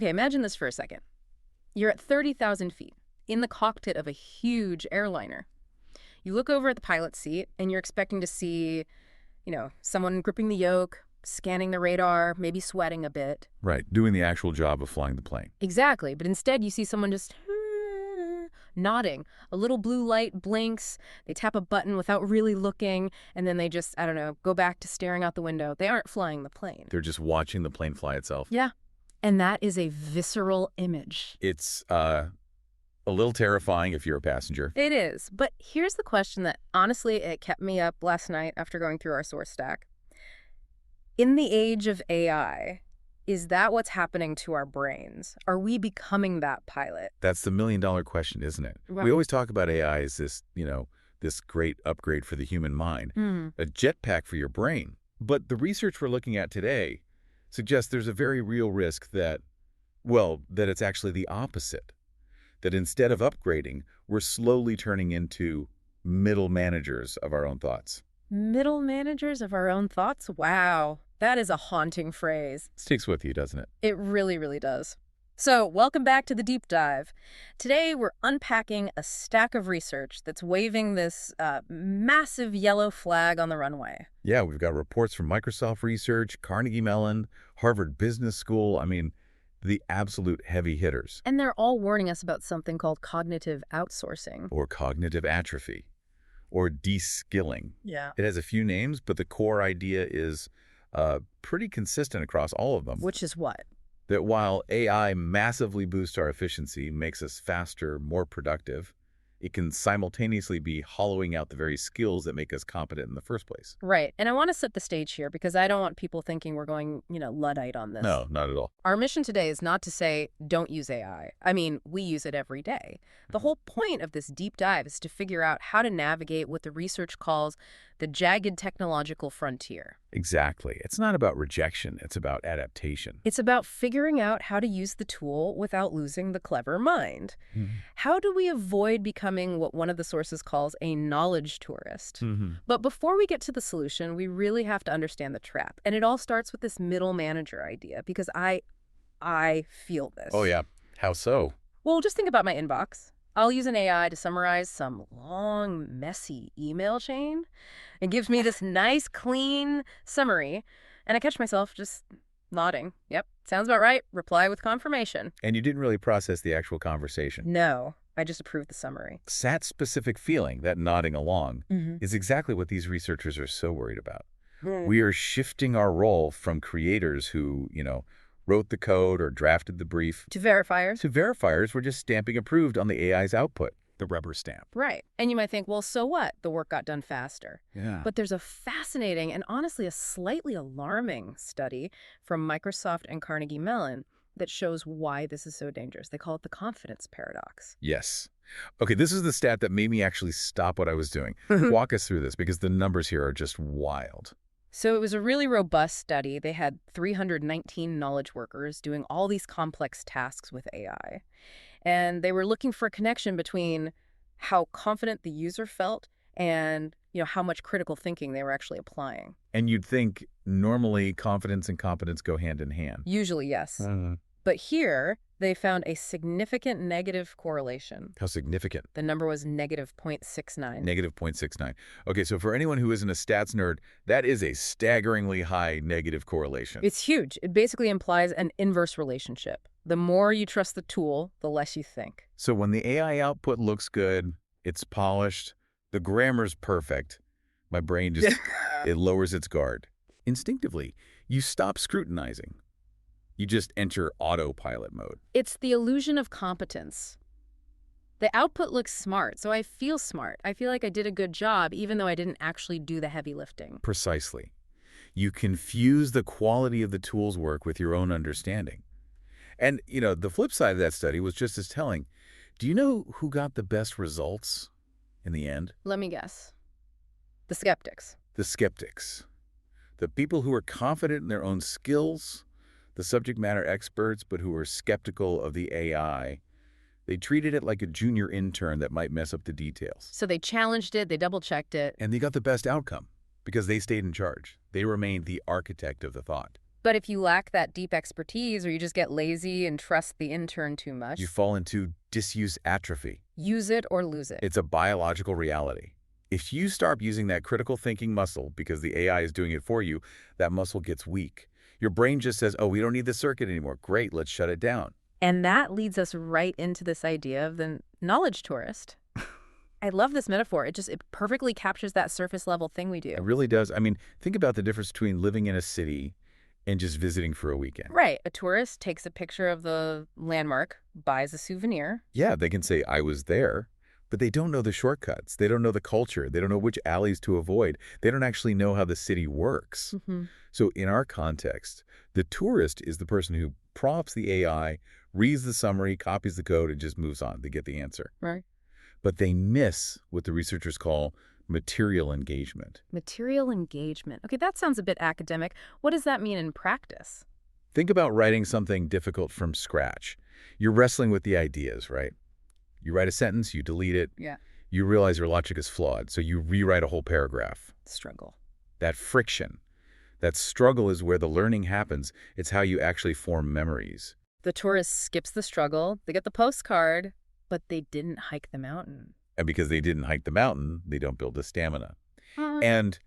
Okay, imagine this for a second. You're at 30,000 feet in the cockpit of a huge airliner. You look over at the pilot's seat and you're expecting to see, someone gripping the yoke, scanning the radar, maybe sweating a bit. Right, doing the actual job of flying the plane. Exactly, but instead you see someone just nodding. A little blue light blinks, they tap a button without really looking, and then they just, go back to staring out the window. They aren't flying the plane. They're just watching the plane fly itself. Yeah, and that is a visceral image. It's a little terrifying if you're a passenger. It is, but here's the question that, honestly, it kept me up last night after going through our source stack. In the age of AI, is that what's happening to our brains? Are we becoming that pilot? That's the million-dollar question, isn't it? Right. We always talk about AI as this, this great upgrade for the human mind, a jetpack for your brain. But the research we're looking at today suggests there's a very real risk that it's actually the opposite. That instead of upgrading, we're slowly turning into middle managers of our own thoughts. Middle managers of our own thoughts? Wow. That is a haunting phrase. Sticks with you, doesn't it? It really, really does. So, welcome back to the deep dive. Today, we're unpacking a stack of research that's waving this massive yellow flag on the runway. Yeah, we've got reports from Microsoft Research, Carnegie Mellon, Harvard Business School. The absolute heavy hitters. And they're all warning us about something called cognitive outsourcing. Or cognitive atrophy. Or de-skilling. Yeah. It has a few names, but the core idea is pretty consistent across all of them. Which is what? That while AI massively boosts our efficiency, makes us faster, more productive, it can simultaneously be hollowing out the very skills that make us competent in the first place. Right. And I want to set the stage here because I don't want people thinking we're going, Luddite on this. No, not at all. Our mission today is not to say don't use AI. We use it every day. The whole point of this deep dive is to figure out how to navigate what the research calls the jagged technological frontier. Exactly. It's not about rejection. It's about adaptation. It's about figuring out how to use the tool without losing the clever mind. How do we avoid becoming what one of the sources calls a knowledge tourist? But before we get to the solution, we really have to understand the trap. And it all starts with this middle manager idea because I feel this. Oh, yeah. How so? Well, just think about my inbox. I'll use an AI to summarize some long, messy email chain. It gives me this nice, clean summary, and I catch myself just nodding. Yep, sounds about right. Reply with confirmation. And you didn't really process the actual conversation. No, I just approved the summary. That specific feeling, that nodding along, is exactly what these researchers are so worried about. We are shifting our role from creators who, wrote the code or drafted the brief. To verifiers. To verifiers, we're just stamping approved on the AI's output, the rubber stamp. Right. And you might think, well, so what? The work got done faster. Yeah. But there's a fascinating and honestly a slightly alarming study from Microsoft and Carnegie Mellon that shows why this is so dangerous. They call it the confidence paradox. Yes. Okay, this is the stat that made me actually stop what I was doing. Walk us through this because the numbers here are just wild. So it was a really robust study. They had 319 knowledge workers doing all these complex tasks with AI. And they were looking for a connection between how confident the user felt and, how much critical thinking they were actually applying. And you'd think normally confidence and competence go hand in hand. Usually, yes. But here, they found a significant negative correlation. How significant? The number was negative 0.69. Negative 0.69. Okay, so for anyone who isn't a stats nerd, that is a staggeringly high negative correlation. It's huge. It basically implies an inverse relationship. The more you trust the tool, the less you think. So when the AI output looks good, it's polished, the grammar's perfect, my brain just, it lowers its guard. Instinctively, you stop scrutinizing. You just enter autopilot mode. It's the illusion of competence. The output looks smart, so I feel smart. I feel like I did a good job, even though I didn't actually do the heavy lifting. Precisely. You confuse the quality of the tool's work with your own understanding. And, the flip side of that study was just as telling. Do you know who got the best results in the end? Let me guess. The skeptics. The skeptics. The people who are confident in their own skills, the subject matter experts, but who are skeptical of the AI. They treated it like a junior intern that might mess up the details. So they challenged it, they double-checked it. And they got the best outcome because they stayed in charge. They remained the architect of the thought. But if you lack that deep expertise or you just get lazy and trust the intern too much, You fall into disuse atrophy. use it or lose it. It's a biological reality. If you start using that critical thinking muscle because the AI is doing it for you, that muscle gets weak. Your brain just says, oh, we don't need the circuit anymore. Great, let's shut it down. And that leads us right into this idea of the knowledge tourist. I love this metaphor. It perfectly captures that surface level thing we do. It really does. I mean, think about the difference between living in a city and just visiting for a weekend. Right. A tourist takes a picture of the landmark, buys a souvenir. Yeah, they can say, I was there, but they don't know the shortcuts. They don't know the culture. They don't know which alleys to avoid. They don't actually know how the city works. So in our context, the tourist is the person who prompts the AI, reads the summary, copies the code, and just moves on. They get the answer. Right. But they miss what the researchers call material engagement. Material engagement. Okay, that sounds a bit academic. What does that mean in practice? Think about writing something difficult from scratch. You're wrestling with the ideas, right? You write a sentence, you delete it. Yeah. You realize your logic is flawed, so you rewrite a whole paragraph. Struggle. That friction, that struggle is where the learning happens. It's how you actually form memories. The tourist skips the struggle. They get the postcard, but they didn't hike the mountain. And because they didn't hike the mountain, they don't build the stamina. And,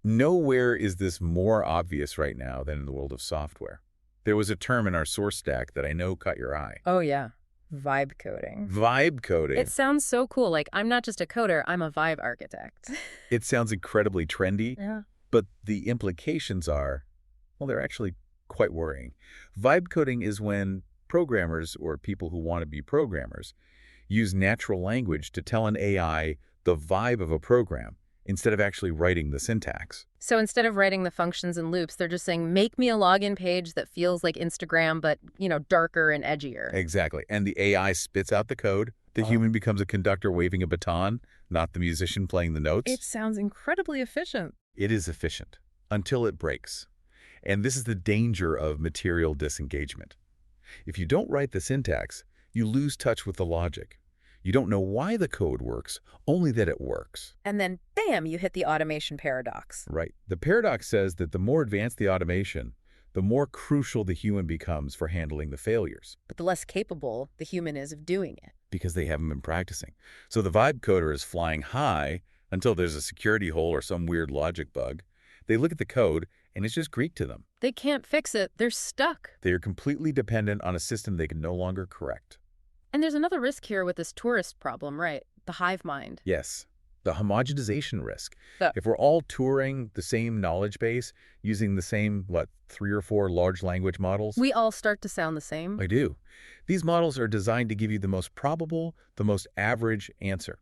nowhere is this more obvious right now than in the world of software. There was a term in our source stack that I know caught your eye. Oh, yeah. Vibe coding. Vibe coding. It sounds so cool. Like, I'm not just a coder, I'm a vibe architect. It sounds incredibly trendy, Yeah. but the implications are, well, they're actually quite worrying. Vibe coding is when programmers or people who want to be programmers use natural language to tell an AI the vibe of a program instead of actually writing the syntax. So instead of writing the functions and loops, they're just saying, make me a login page that feels like Instagram, but, darker and edgier. Exactly. And the AI spits out the code. The human becomes a conductor waving a baton, not the musician playing the notes. It sounds incredibly efficient. It is efficient until it breaks. And this is the danger of material disengagement. If you don't write the syntax, you lose touch with the logic. You don't know why the code works, only that it works. And then, bam, you hit the automation paradox. Right. The paradox says that the more advanced the automation, the more crucial the human becomes for handling the failures. But the less capable the human is of doing it. Because they haven't been practicing. So the vibe coder is flying high until there's a security hole or some weird logic bug. They look at the code, and it's just Greek to them. They can't fix it. They're stuck. They are completely dependent on a system they can no longer correct. And there's another risk here with this tourist problem, right? The hive mind. Yes, the homogenization risk. So, If we're all touring the same knowledge base, using the same, 3 or 4 large language models? we all start to sound the same. I do. These models are designed to give you the most probable, the most average answer.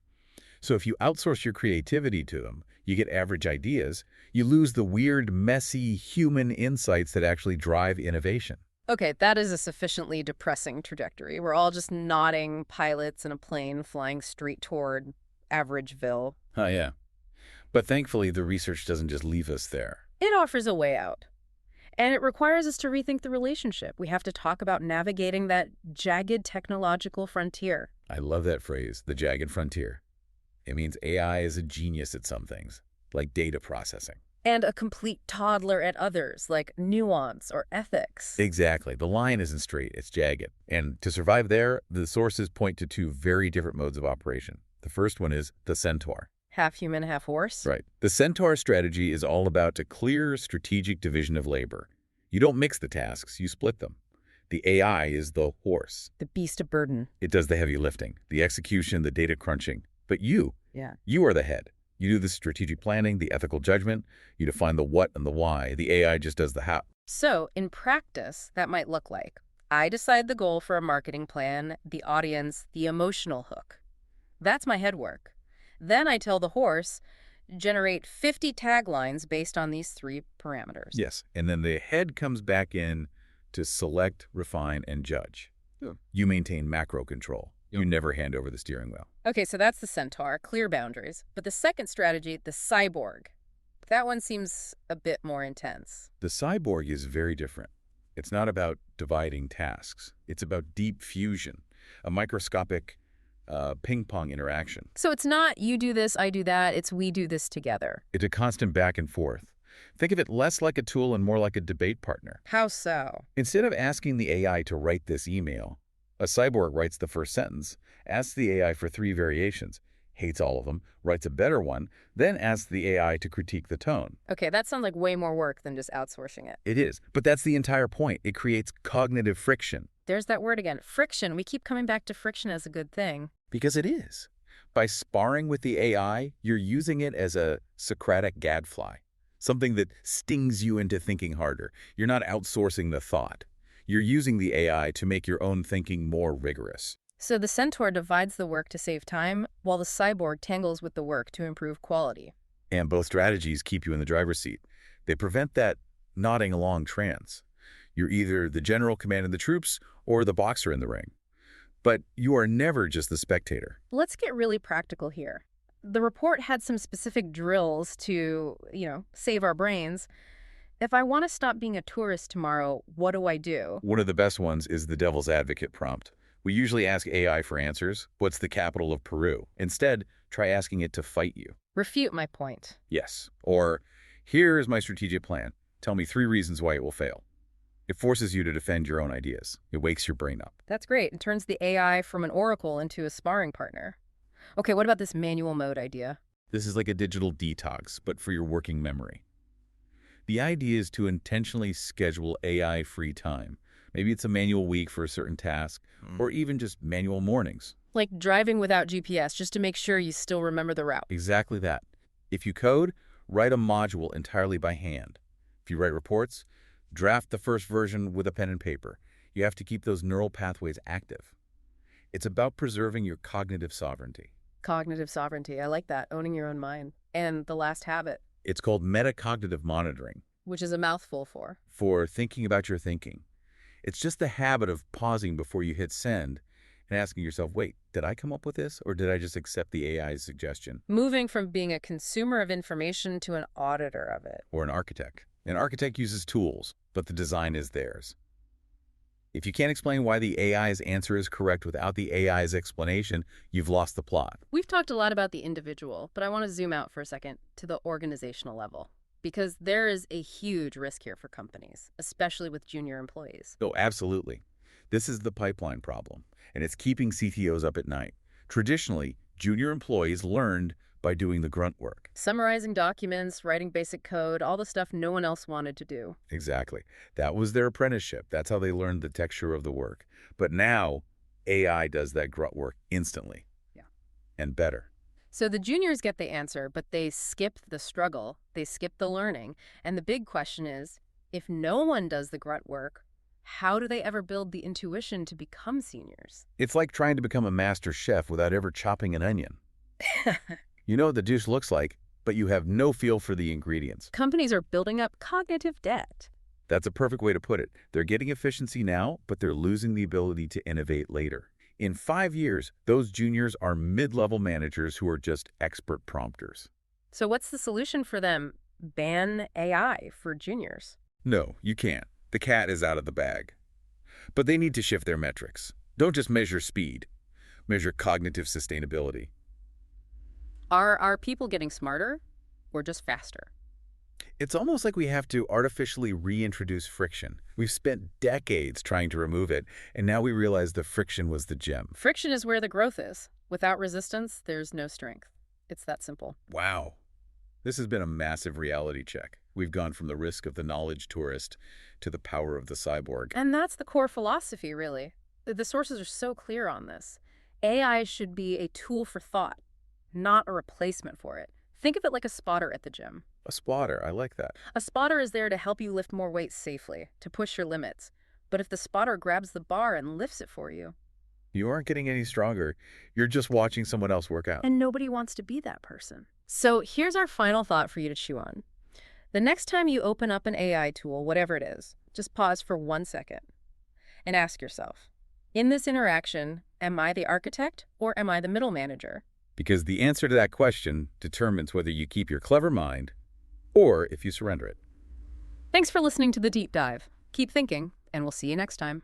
So if you outsource your creativity to them, you get average ideas, you lose the weird, messy, human insights that actually drive innovation. Okay, that is a sufficiently depressing trajectory. We're all just nodding pilots in a plane flying straight toward Averageville. Oh, yeah. But thankfully, the research doesn't just leave us there. It offers a way out. And it requires us to rethink the relationship. We have to talk about navigating that jagged technological frontier. I love that phrase, the jagged frontier. It means AI is a genius at some things, like data processing. And a complete toddler at others, like nuance or ethics. Exactly. The line isn't straight, it's jagged. And to survive there, the sources point to 2 very different modes of operation. The first one is the centaur. Half human, half horse? Right. The centaur strategy is all about a clear strategic division of labor. You don't mix the tasks, you split them. The AI is the horse. The beast of burden. It does the heavy lifting, the execution, the data crunching. But you are the head. You do the strategic planning, the ethical judgment. You define the what and the why. The AI just does the how. So, in practice, that might look like I decide the goal for a marketing plan, the audience, the emotional hook. That's my head work. Then I tell the horse, generate 50 taglines based on these 3 parameters. Yes, and then the head comes back in to select, refine, and judge. Yeah. You maintain macro control. You never hand over the steering wheel. Okay, so that's the centaur, clear boundaries. But the second strategy, the cyborg, that one seems a bit more intense. The cyborg is very different. It's not about dividing tasks. It's about deep fusion, a microscopic ping-pong interaction. So it's not you do this, I do that. It's we do this together. It's a constant back and forth. Think of it less like a tool and more like a debate partner. How so? Instead of asking the AI to write this email, a cyborg writes the first sentence, asks the AI for 3 variations, hates all of them, writes a better one, then asks the AI to critique the tone. Okay, that sounds like way more work than just outsourcing it. It is, but that's the entire point. It creates cognitive friction. There's that word again, friction. We keep coming back to friction as a good thing. Because it is. By sparring with the AI, you're using it as a Socratic gadfly, something that stings you into thinking harder. You're not outsourcing the thought. You're using the AI to make your own thinking more rigorous. So the centaur divides the work to save time, while the cyborg tangles with the work to improve quality. And both strategies keep you in the driver's seat. They prevent that nodding along trance. You're either the general commanding the troops or the boxer in the ring. But you are never just the spectator. Let's get really practical here. The report had some specific drills to, save our brains. If I want to stop being a tourist tomorrow, what do I do? One of the best ones is the devil's advocate prompt. We usually ask AI for answers. What's the capital of Peru? Instead, try asking it to fight you. Refute my point. Yes. Or, here is my strategic plan. Tell me 3 reasons why it will fail. It forces you to defend your own ideas. It wakes your brain up. That's great. It turns the AI from an oracle into a sparring partner. Okay, what about this manual mode idea? This is like a digital detox, but for your working memory. The idea is to intentionally schedule AI-free time. Maybe it's a manual week for a certain task, or even just manual mornings. Like driving without GPS, just to make sure you still remember the route. Exactly that. If you code, write a module entirely by hand. If you write reports, draft the first version with a pen and paper. You have to keep those neural pathways active. It's about preserving your cognitive sovereignty. Cognitive sovereignty. I like that. Owning your own mind. And the last habit. It's called metacognitive monitoring. Which is a mouthful for? For thinking about your thinking. It's just the habit of pausing before you hit send and asking yourself, wait, did I come up with this or did I just accept the AI's suggestion? Moving from being a consumer of information to an auditor of it. Or an architect. An architect uses tools, but the design is theirs. If you can't explain why the AI's answer is correct without the AI's explanation, you've lost the plot. We've talked a lot about the individual, but I want to zoom out for a second to the organizational level. Because there is a huge risk here for companies, especially with junior employees. Oh, absolutely. This is the pipeline problem, and it's keeping CTOs up at night. Traditionally, junior employees learned by doing the grunt work. Summarizing documents, writing basic code, all the stuff no one else wanted to do. Exactly. That was their apprenticeship. That's how they learned the texture of the work. But now, AI does that grunt work instantly. Yeah. And better. So the juniors get the answer, but they skip the struggle, they skip the learning. And the big question is, if no one does the grunt work, how do they ever build the intuition to become seniors? It's like trying to become a master chef without ever chopping an onion. You know what the dish looks like, but you have no feel for the ingredients. Companies are building up cognitive debt. That's a perfect way to put it. They're getting efficiency now, but they're losing the ability to innovate later. In 5 years, those juniors are mid-level managers who are just expert prompters. So what's the solution for them? Ban AI for juniors? No, you can't. The cat is out of the bag. But they need to shift their metrics. Don't just measure speed. Measure cognitive sustainability. Are people getting smarter or just faster? It's almost like we have to artificially reintroduce friction. We've spent decades trying to remove it, and now we realize the friction was the gem. Friction is where the growth is. Without resistance, there's no strength. It's that simple. Wow. This has been a massive reality check. We've gone from the risk of the knowledge tourist to the power of the cyborg. And that's the core philosophy, really. The sources are so clear on this. AI should be a tool for thought, not a replacement for it. Think of it like a spotter at the gym. A spotter, I like that. A spotter is there to help you lift more weight safely, to push your limits. But if the spotter grabs the bar and lifts it for you... You aren't getting any stronger. You're just watching someone else work out. And nobody wants to be that person. So here's our final thought for you to chew on. The next time you open up an AI tool, whatever it is, just pause for 1 second and ask yourself, in this interaction, am I the architect or am I the middle manager? Because the answer to that question determines whether you keep your clever mind or if you surrender it. Thanks for listening to The Deep Dive. Keep thinking, and we'll see you next time.